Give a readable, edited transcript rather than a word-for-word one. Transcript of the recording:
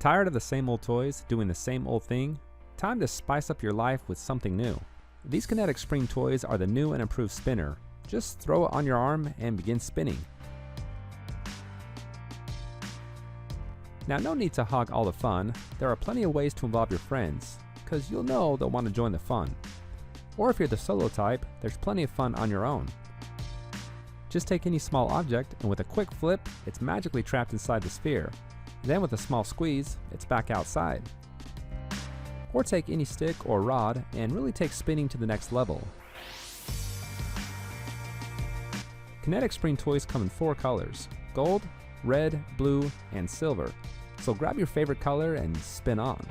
Tired of the same old toys doing the same old thing? Time to spice up your life with something new. These Kinetic spring toys are the new and improved spinner. Just throw it on your arm and begin spinning. Now, no need to hog all the fun. There are plenty of ways to involve your friends, because you'll know they'll want to join the fun. Or if you're the solo type, there's plenty of fun on your own. Just take any small object, and with a quick flip, it's magically trapped inside the sphere. Then with a small squeeze, it's back outside. Or take any stick or rod and really take spinning to the next level. Kinetic spring toys come in 4 colors: gold, red, blue, and silver. So grab your favorite color and spin on.